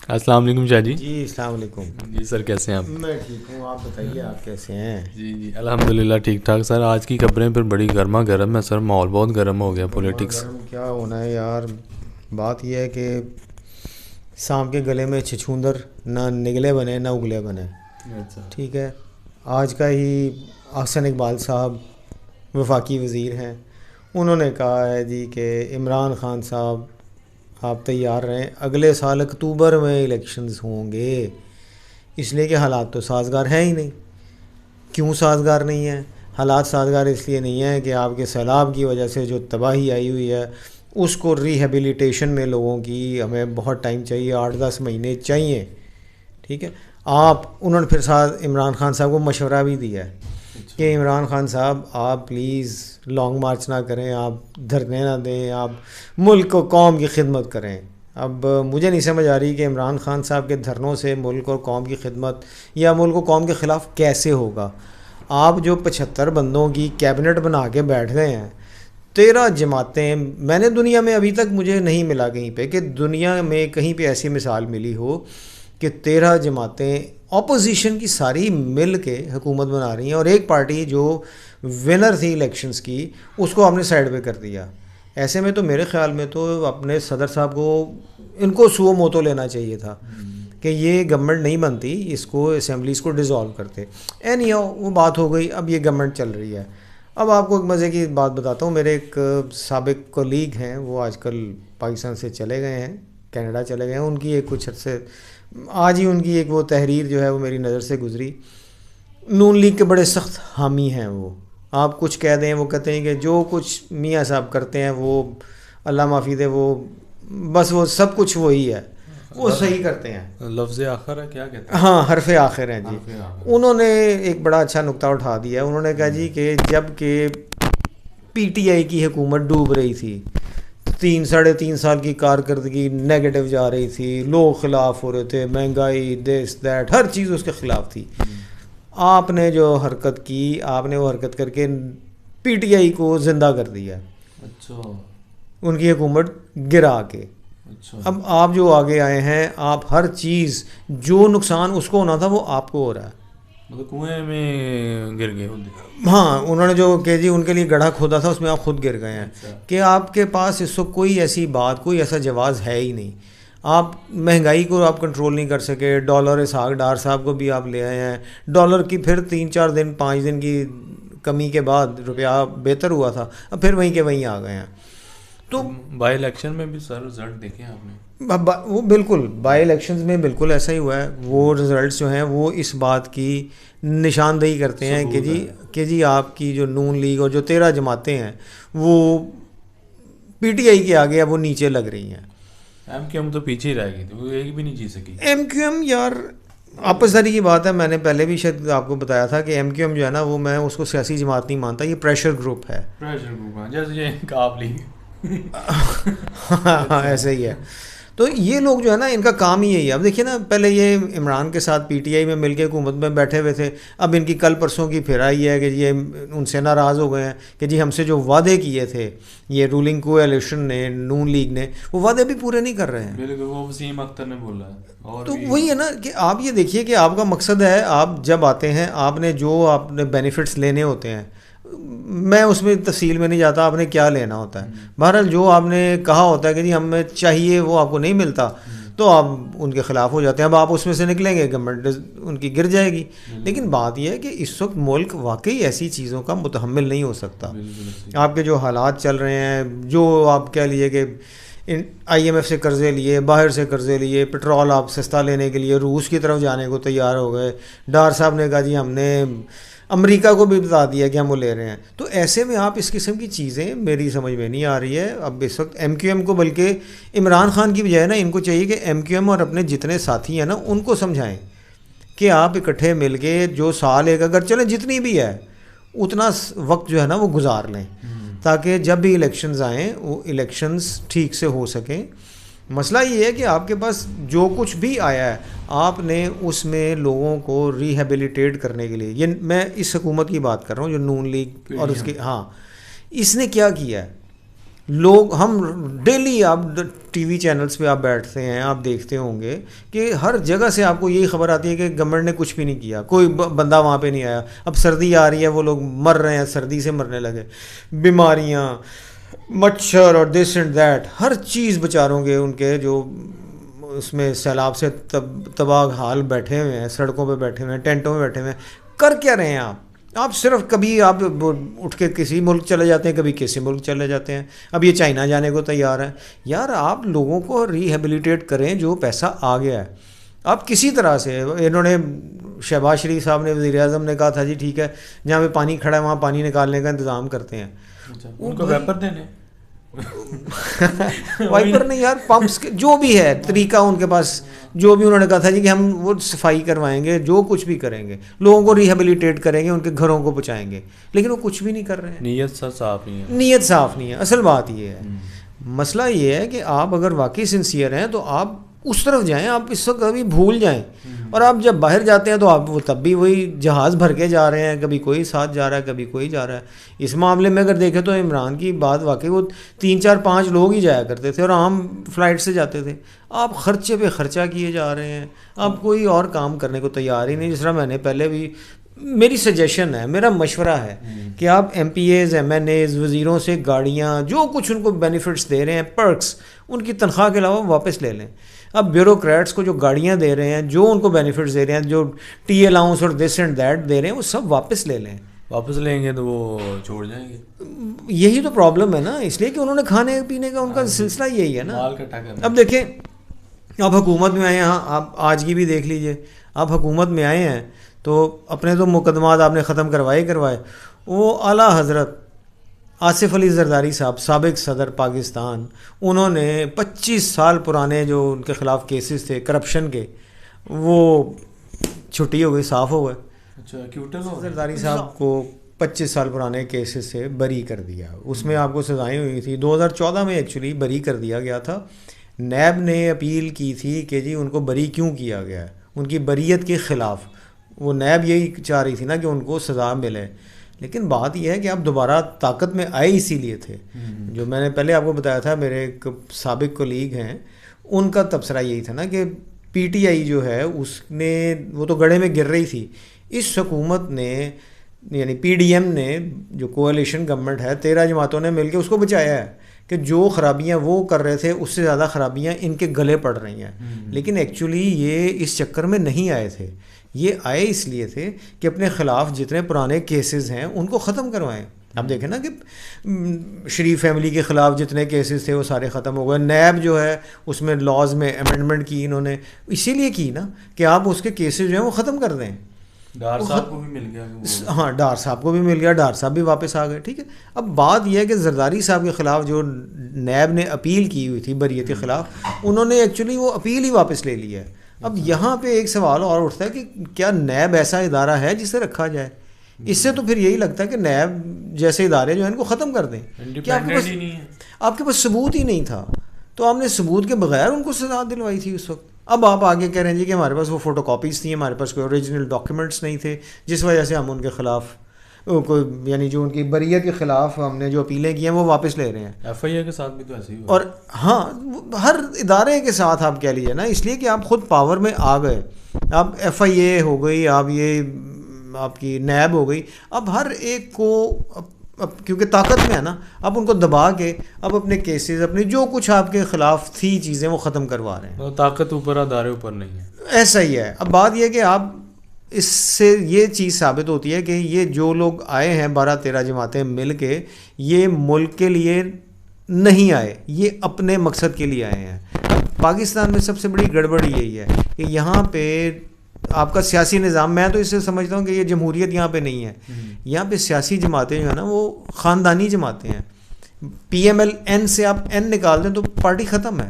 السلام علیکم شاہ جی. جی السلام علیکم. جی سر کیسے ہیں آپ؟ میں ٹھیک ہوں, آپ بتائیے آپ کیسے ہیں؟ جی الحمدللہ ٹھیک ٹھاک سر. آج کی خبریں پھر بڑی گرما گرم ہے سر, ماحول بہت گرم ہو گیا پولیٹکس. گرم کیا ہونا ہے یار, بات یہ ہے کہ سانپ کے گلے میں چھچھوندر نہ نگلے بنے نہ اگلے بنے. ٹھیک ہے, آج کا ہی احسن اقبال صاحب وفاقی وزیر ہیں, انہوں نے کہا ہے جی کہ عمران خان صاحب آپ تیار رہیں, اگلے سال اکتوبر میں الیکشنز ہوں گے, اس لیے کہ حالات تو سازگار ہیں ہی نہیں. کیوں سازگار نہیں ہیں حالات؟ سازگار اس لیے نہیں ہیں کہ آپ کے سیلاب کی وجہ سے جو تباہی آئی ہوئی ہے اس کو ریہیبلیٹیشن میں لوگوں کی ہمیں بہت ٹائم چاہیے, 8-10 مہینے چاہیے. ٹھیک ہے, انہوں نے پھر ساتھ عمران خان صاحب کو مشورہ بھی دیا ہے کہ عمران خان صاحب آپ پلیز لانگ مارچ نہ کریں, آپ دھرنے نہ دیں, آپ ملک و قوم کی خدمت کریں. اب مجھے نہیں سمجھ آ رہی کہ عمران خان صاحب کے دھرنوں سے ملک اور قوم کی خدمت یا ملک و قوم کے خلاف کیسے ہوگا. آپ جو 75 بندوں کی کیبنٹ بنا کے بیٹھ گئے ہیں, 13 جماعتیں, میں نے دنیا میں ابھی تک مجھے نہیں ملا کہیں پہ کہ دنیا میں کہیں پہ ایسی مثال ملی ہو کہ 13 جماعتیں اپوزیشن کی ساری مل کے حکومت بنا رہی ہیں, اور ایک پارٹی جو ونر تھی الیکشنز کی اس کو آپ نے سائڈ پہ کر دیا. ایسے میں تو میرے خیال میں تو اپنے صدر صاحب کو ان کو سو موتو لینا چاہیے تھا کہ یہ گورنمنٹ نہیں بنتی, اس کو اسمبلیز کو ڈیزالو کرتے. اینی وہ بات ہو گئی, اب یہ گورنمنٹ چل رہی ہے. اب آپ کو ایک مزے کی بات بتاتا ہوں, میرے ایک سابق کولیگ ہیں, وہ آج کل پاکستان سے چلے گئے ہیں, کینیڈا چلے گئے ہیں. ان کی ایک کچھ عرصے آج ہی ان کی ایک وہ تحریر جو ہے وہ میری نظر سے گزری. نون لیگ کے بڑے سخت حامی ہیں وہ, آپ کچھ کہہ دیں وہ کہتے ہیں کہ جو کچھ میاں صاحب کرتے ہیں وہ اللہ معافی دے, وہ بس وہ سب کچھ وہی ہے, وہ صحیح کرتے ہیں. لفظ آخر ہے کیا کہتے ہیں؟ ہاں حرف آخر ہیں جی. انہوں نے ایک بڑا اچھا نقطہ اٹھا دیا. انہوں نے کہا جی کہ جب کہ پی ٹی آئی کی حکومت ڈوب رہی تھی, 3-3.5 سال کی کارکردگی نیگیٹو جا رہی تھی, لوگ خلاف ہو رہے تھے, مہنگائی دس دیٹ ہر چیز اس کے خلاف تھی, آپ نے جو حرکت کی, آپ نے وہ حرکت کر کے پی ٹی آئی کو زندہ کر دیا. اچھا, ان کی حکومت گرا کے. اب آپ جو آگے آئے ہیں, آپ ہر چیز جو نقصان اس کو ہونا تھا وہ آپ کو ہو رہا ہے. مطلب کنویں میں گر گئے. ہاں, انہوں نے جو کہ جی ان کے لیے گڑھا کھودا تھا اس میں آپ خود گر گئے ہیں کہ آپ کے پاس اس وقت کوئی ایسی بات, کوئی ایسا جواز ہے ہی نہیں. آپ مہنگائی کو آپ کنٹرول نہیں کر سکے. ڈالر اسحاق ڈار صاحب کو بھی آپ لے آئے ہیں, ڈالر کی پھر 3-4 دن 5 دن کی کمی کے بعد روپیہ بہتر ہوا تھا, اب پھر وہیں کے وہیں آ گئے ہیں. تو بائی الیکشن میں بھی سر رزلٹ دیکھیں آپ نے, وہ بالکل بائی الیکشنز میں بالکل ایسا ہی ہوا ہے. وہ رزلٹس جو ہیں وہ اس بات کی نشاندہی کرتے ہیں کہ جی آپ کی جو نون لیگ اور جو 13 جماعتیں ہیں وہ پی ٹی آئی کے آگے اب وہ نیچے لگ رہی ہیں. ایم کیو ایم تو پیچھے ہی رہ گئی تھی, وہ ایک بھی نہیں جی سکی. ایم کیو ایم یار آپسری کی بات ہے, میں نے پہلے بھی شاید آپ کو بتایا تھا کہ ایم کیو ایم جو ہے نا وہ میں اس کو سیاسی جماعت نہیں مانتا, یہ پریشر گروپ ہے. پریشر گروپ جیسے یہ آپ لیگ. ہاں ایسے ہی ہے. تو یہ لوگ جو ہے نا ان کا کام ہی یہی ہے. اب دیکھیے نا, پہلے یہ عمران کے ساتھ پی ٹی آئی میں مل کے حکومت میں بیٹھے ہوئے تھے, اب ان کی کل پرسوں کی پھر آئی ہے کہ یہ ان سے ناراض ہو گئے ہیں کہ جی ہم سے جو وعدے کیے تھے یہ رولنگ کولیشن نے, نون لیگ نے, وہ وعدے بھی پورے نہیں کر رہے ہیں. بالکل, وہ وسیم اختر نے بولا ہے. تو وہی ہے نا کہ آپ یہ دیکھیے کہ آپ کا مقصد ہے, آپ جب آتے ہیں آپ نے جو آپ نے بینیفٹس لینے ہوتے ہیں, میں اس میں تفصیل میں نہیں جاتا آپ نے کیا لینا ہوتا ہے. بہرحال جو آپ نے کہا ہوتا ہے کہ جی ہمیں چاہیے وہ آپ کو نہیں ملتا تو آپ ان کے خلاف ہو جاتے ہیں. اب آپ اس میں سے نکلیں گے, گورنمنٹ ان کی گر جائے گی. لیکن بات یہ ہے کہ اس وقت ملک واقعی ایسی چیزوں کا متحمل نہیں ہو سکتا. آپ کے جو حالات چل رہے ہیں, جو آپ کہہ لیجیے کہ آئی ایم ایف سے قرضے لیے, باہر سے قرضے لیے, پٹرول آپ سستا لینے کے لیے روس کی طرف جانے کو تیار ہو گئے. ڈار صاحب نے کہا جی ہم نے امریکہ کو بھی بتا دیا کہ ہم وہ لے رہے ہیں. تو ایسے میں آپ اس قسم کی چیزیں میری سمجھ میں نہیں آ رہی ہے. اب اس وقت ایم کیو ایم کو, بلکہ عمران خان کی بجائے نا ان کو چاہیے کہ ایم کیو ایم اور اپنے جتنے ساتھی ہیں نا ان کو سمجھائیں کہ آپ اکٹھے مل کے جو سال ایک اگر چلیں جتنی بھی ہے اتنا وقت جو ہے نا وہ گزار لیں, تاکہ جب بھی الیکشنز آئیں وہ الیکشنز ٹھیک سے ہو سکیں. مسئلہ یہ ہے کہ آپ کے پاس جو کچھ بھی آیا ہے آپ نے اس میں لوگوں کو ریہیبلیٹیٹ کرنے کے لیے, یہ میں اس حکومت کی بات کر رہا ہوں جو نون لیگ اور اس کی, ہاں اس نے کیا ہے, لوگ ہم ڈیلی آپ ٹی وی چینلز پہ آپ بیٹھتے ہیں, آپ دیکھتے ہوں گے کہ ہر جگہ سے آپ کو یہی خبر آتی ہے کہ گورنمنٹ نے کچھ بھی نہیں کیا, کوئی بندہ وہاں پہ نہیں آیا. اب سردی آ رہی ہے, وہ لوگ مر رہے ہیں, سردی سے مرنے لگے, بیماریاں, مچھر اور دس اینڈ دیٹ, ہر چیز بیچاروں کے ان کے جو اس میں سیلاب سے تباہ حال بیٹھے ہوئے ہیں, سڑکوں پہ بیٹھے ہوئے ہیں, ٹینٹوں میں بیٹھے ہوئے ہیں. کر کیا رہے ہیں آپ صرف کبھی آپ اٹھ کے کسی ملک چلے جاتے ہیں, کبھی کسی ملک چلے جاتے ہیں. اب یہ چائنا جانے کو تیار ہیں. یار آپ لوگوں کو ریہیبلیٹیٹ کریں, جو پیسہ آ گیا ہے آپ کسی طرح سے. انہوں نے شہباز شریف صاحب نے, وزیر اعظم نے کہا تھا جی ٹھیک ہے جہاں پہ پانی کھڑا ہے وہاں پانی نکالنے کا انتظام کرتے ہیں. ان کو ویپر دینے وائپر نہیں یار, پمپس جو بھی ہے طریقہ ان کے پاس, جو بھی انہوں نے کہا تھا جی کہ ہم وہ صفائی کروائیں گے, جو کچھ بھی کریں گے, لوگوں کو ریہیبلیٹیٹ کریں گے, ان کے گھروں کو پہنچائیں گے, لیکن وہ کچھ بھی نہیں کر رہے ہیں. نیت صاف نہیں ہے, نیت صاف نہیں ہے. اصل بات یہ ہے, مسئلہ یہ ہے کہ آپ اگر واقعی سنسیئر ہیں تو آپ اس طرف جائیں, آپ اس وقت کبھی بھول جائیں. اور آپ جب باہر جاتے ہیں تو آپ وہ تب بھی وہی جہاز بھر کے جا رہے ہیں, کبھی کوئی ساتھ جا رہا ہے, کبھی کوئی جا رہا ہے. اس معاملے میں اگر دیکھیں تو عمران کی بات واقعی وہ 3 4 5 لوگ ہی جایا کرتے تھے اور عام فلائٹ سے جاتے تھے. آپ خرچے پہ خرچہ کیے جا رہے ہیں, آپ کوئی اور کام کرنے کو تیار ہی نہیں. جس طرح میں نے پہلے بھی, میری سجیشن ہے, میرا مشورہ ہے کہ آپ MPAs, MNAs, وزیروں سے گاڑیاں, جو کچھ ان کو بینیفٹس دے رہے ہیں, پرکس, ان کی تنخواہ کے علاوہ واپس لے لیں. اب بیوروکریٹس کو جو گاڑیاں دے رہے ہیں, جو ان کو بینیفٹس دے رہے ہیں, جو ٹی الاؤنس اور دس اینڈ دیٹ دے رہے ہیں, وہ سب واپس لے لیں. واپس لیں گے تو وہ چھوڑ جائیں گے. یہی تو پرابلم ہے نا, اس لیے کہ انہوں نے کھانے پینے کا ان کا سلسلہ یہی ہے نا. اب دیکھیں, آپ حکومت میں آئے ہیں, آپ آج کی بھی دیکھ لیجئے, آپ حکومت میں آئے ہیں تو اپنے تو مقدمات آپ نے ختم کروائے. وہ اعلیٰ حضرت آصف علی زرداری صاحب, سابق صدر پاکستان, انہوں نے 25 سال پرانے جو ان کے خلاف کیسز تھے کرپشن کے, وہ چھٹی ہو گئی, صاف ہو گئے. اچھا, زرداری صاحب کو 25 سال پرانے کیسز سے بری کر دیا. اس میں آپ کو سزائیں ہوئی تھی. 2014 میں ایکچولی بری کر دیا گیا تھا. نیب نے اپیل کی تھی کہ جی ان کو بری کیوں کیا گیا ہے, ان کی بریت کے خلاف. وہ نیب یہی چاہ رہی تھی نا کہ ان کو سزا ملے. لیکن بات یہ ہے کہ آپ دوبارہ طاقت میں آئے اسی لیے تھے. جو میں نے پہلے آپ کو بتایا تھا, میرے ایک سابق کولیگ ہیں, ان کا تبصرہ یہی تھا نا کہ پی ٹی آئی جو ہے اس نے, وہ تو گڑھے میں گر رہی تھی. اس حکومت نے, یعنی پی ڈی ایم نے, جو کوalition گورنمنٹ ہے, 13 جماعتوں نے مل کے اس کو بچایا ہے کہ جو خرابیاں وہ کر رہے تھے اس سے زیادہ خرابیاں ان کے گلے پڑ رہی ہیں. لیکن ایکچولی یہ اس چکر میں نہیں آئے تھے, یہ آئے اس لیے تھے کہ اپنے خلاف جتنے پرانے کیسز ہیں ان کو ختم کروائیں. اب دیکھیں نا کہ شریف فیملی کے خلاف جتنے کیسز تھے وہ سارے ختم ہو گئے. نیب جو ہے اس میں لاز میں امینڈمنٹ کی انہوں نے, اسی لیے کی نا کہ آپ اس کے کیسز جو ہیں وہ ختم کر دیں. ڈار صاحب کو بھی مل گیا. ہاں, ڈار صاحب کو بھی مل گیا, ڈار صاحب بھی واپس آ گئے. ٹھیک ہے, اب بات یہ ہے کہ زرداری صاحب کے خلاف جو نیب نے اپیل کی ہوئی تھی بریت کے خلاف, انہوں نے ایکچولی وہ اپیل ہی واپس لے لی ہے. اب یہاں پہ ایک سوال اور اٹھتا ہے کہ کیا نیب ایسا ادارہ ہے جسے رکھا جائے؟ اس سے تو پھر یہی لگتا ہے کہ نیب جیسے ادارے جو ہیں ان کو ختم کر دیں. کہ آپ کے پاس ثبوت ہی نہیں تھا, تو آپ نے ثبوت کے بغیر ان کو سزا دلوائی تھی اس وقت. اب آپ آگے کہہ رہے ہیں جی کہ ہمارے پاس وہ فوٹو کاپیز تھیں, ہمارے پاس کوئی اوریجنل ڈاکیومنٹس نہیں تھے, جس وجہ سے ہم ان کے خلاف کوئی, یعنی جو ان کی بریت کے خلاف ہم نے جو اپیلیں کی ہیں وہ واپس لے رہے ہیں. ایف آئی اے کے ساتھ بھی تو ایسے ہی. اور ہاں, ہر ادارے کے ساتھ آپ کہہ لیجیے نا, اس لیے کہ آپ خود پاور میں آ گئے. اب ایف آئی اے ہو گئی, آپ یہ آپ کی نیب ہو گئی, اب ہر ایک کو اب کیونکہ طاقت میں ہے نا, اب ان کو دبا کے اب اپنے کیسز, اپنی جو کچھ آپ کے خلاف تھی چیزیں وہ ختم کروا رہے ہیں. طاقت اوپر ادارے اوپر نہیں ہے, ایسا ہی ہے. اب بات یہ ہے کہ آپ اس سے یہ چیز ثابت ہوتی ہے کہ یہ جو لوگ آئے ہیں 12-13 جماعتیں مل کے, یہ ملک کے لیے نہیں آئے, یہ اپنے مقصد کے لیے آئے ہیں. پاکستان میں سب سے بڑی گڑبڑ یہی ہے کہ یہاں پہ آپ کا سیاسی نظام, میں تو اس سے سمجھتا ہوں کہ یہ جمہوریت یہاں پہ نہیں ہے. یہاں پہ سیاسی جماعتیں جو ہے نا وہ خاندانی جماعتیں ہیں. پی ایم ایل این سے آپ این نکال دیں تو پارٹی ختم ہے.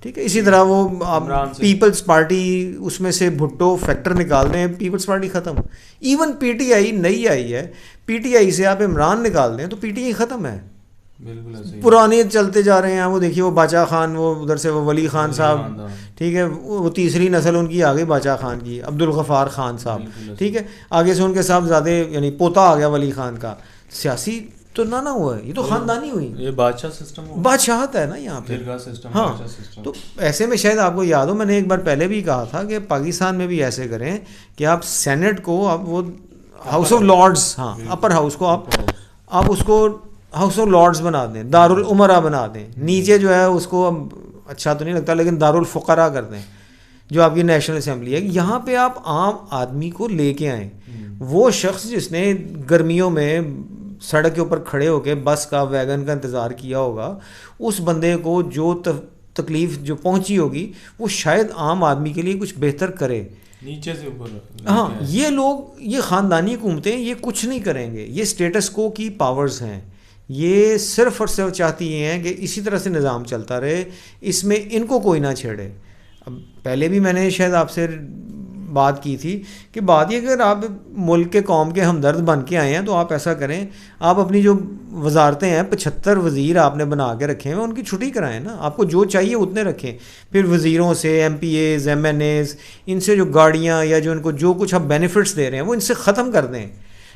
ٹھیک ہے, اسی طرح وہ آپ پیپلز پارٹی, اس میں سے بھٹو فیکٹر نکال دیں, پیپلز پارٹی ختم. ایون پی ٹی آئی نئی آئی ہے, پی ٹی آئی سے آپ عمران نکال دیں تو پی ٹی آئی ختم ہے. پرانے چلتے جا رہے ہیں. وہ دیکھیے وہ باچا خان, وہ ادھر سے وہ ولی خان صاحب, ٹھیک ہے, وہ تیسری نسل ان کی آ گئی باچا خان کی, عبدالغفار خان صاحب, ٹھیک ہے, آگے سے ان کے صاحب زیادہ یعنی پوتا آ گیا ولی خان کا. سیاسی تو نہ ہوا ہے, یہ تو خاندانی ہوئی, یہ بادشاہ سسٹم ہو, بادشاہت ہے نا یہاں پہ. ہاں تو ایسے میں شاید آپ کو یاد ہو, میں نے ایک بار پہلے بھی کہا تھا کہ پاکستان میں بھی ایسے کریں کہ آپ سینٹ کو آپ وہ ہاؤس آف لارڈس, ہاں اپر ہاؤس کو آپ اس کو ہاؤس آف لارڈس بنا دیں, دارالعمرہ بنا دیں, نیچے جو ہے اس کو اچھا تو نہیں لگتا لیکن دارالفقراء کر دیں جو آپ کی نیشنل اسمبلی ہے. یہاں پہ آپ عام آدمی کو لے کے آئیں, وہ شخص جس نے گرمیوں میں سڑک کے اوپر کھڑے ہو کے بس کا ویگن کا انتظار کیا ہوگا, اس بندے کو جو تکلیف جو پہنچی ہوگی وہ شاید عام آدمی کے لیے کچھ بہتر کرے نیچے سے اوپر. ہاں یہ لوگ, یہ خاندانی حکومتیں یہ کچھ نہیں کریں گے, یہ اسٹیٹس کو کی پاورز ہیں, یہ صرف اور صرف چاہتی یہ ہیں کہ اسی طرح سے نظام چلتا رہے, اس میں ان کو کوئی نہ چھیڑے. اب پہلے بھی میں نے شاید آپ سے بات کی تھی کہ بات یہ کہ اگر آپ ملک کے قوم کے ہمدرد بن کے آئے ہیں تو آپ ایسا کریں, آپ اپنی جو وزارتیں ہیں 75 وزیر آپ نے بنا کے رکھے ہیں ان کی چھٹی کرائیں نا, آپ کو جو چاہیے اتنے رکھیں. پھر وزیروں سے, MPAs, MNAs, ان سے جو گاڑیاں یا جو ان کو جو کچھ آپ بینیفٹس دے رہے ہیں وہ ان سے ختم کر دیں.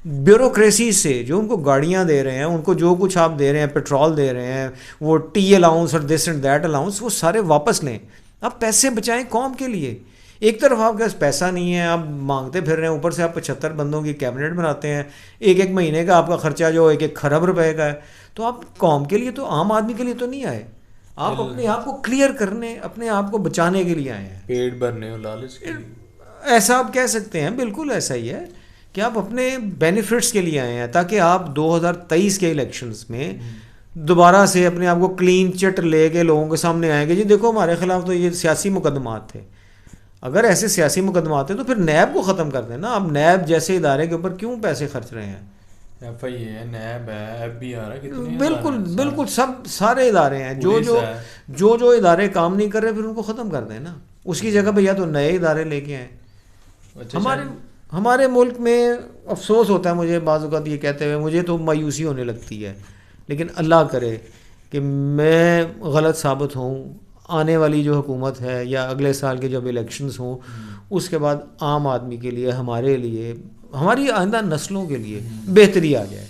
بیوروکریسی سے جو ان کو گاڑیاں دے رہے ہیں, ان کو جو کچھ آپ دے رہے ہیں, پیٹرول دے رہے ہیں, وہ ٹی الاؤنس اور دس اینڈ دیٹ الاؤنس, وہ سارے واپس لیں. آپ پیسے بچائیں قوم کے لیے. ایک طرف آپ کے پاس پیسہ نہیں ہے, آپ مانگتے پھر رہے ہیں, اوپر سے آپ 75 بندوں کی کیبنٹ بناتے ہیں, ایک مہینے کا آپ کا خرچہ جو 1 خرب روپے کا ہے. تو آپ قوم کے لیے, تو عام آدمی کے لیے تو نہیں آئے, آپ اپنے آپ کو کلیئر کرنے, اپنے آپ کو بچانے کے لیے آئے ہیں, پیٹ بھرنے اور لالچ کے لیے. ایسا آپ کہہ سکتے ہیں, بالکل ایسا ہی ہے کہ آپ اپنے بینیفٹس کے لیے آئے ہیں تاکہ آپ 2023 کے الیکشنز میں دوبارہ سے اپنے آپ کو کلین چٹ لے کے لوگوں کے سامنے آئیں گے جی دیکھو ہمارے خلاف تو یہ سیاسی مقدمات تھے. اگر ایسے سیاسی مقدمات ہیں تو پھر نیب کو ختم کر دیں نا. آپ نیب جیسے ادارے کے اوپر کیوں پیسے خرچ رہے ہیں؟ ایف آئی اے ہے, نیب ہے, ایف بی آر ہے, کتنے بالکل بالکل سب سارے ادارے ہیں. جو ادارے کام نہیں کر رہے پھر ان کو ختم کر دیں نا. اس کی جگہ پہ یا تو نئے ادارے لے کے آئیں. ہمارے ملک میں افسوس ہوتا ہے مجھے بعض اوقات یہ کہتے ہوئے, مجھے تو مایوسی ہونے لگتی ہے, لیکن اللہ کرے کہ میں غلط ثابت ہوں. آنے والی جو حکومت ہے یا اگلے سال کے جب الیکشنز ہوں اس کے بعد عام آدمی کے لیے, ہمارے لیے, ہماری آئندہ نسلوں کے لیے بہتری آ جائے.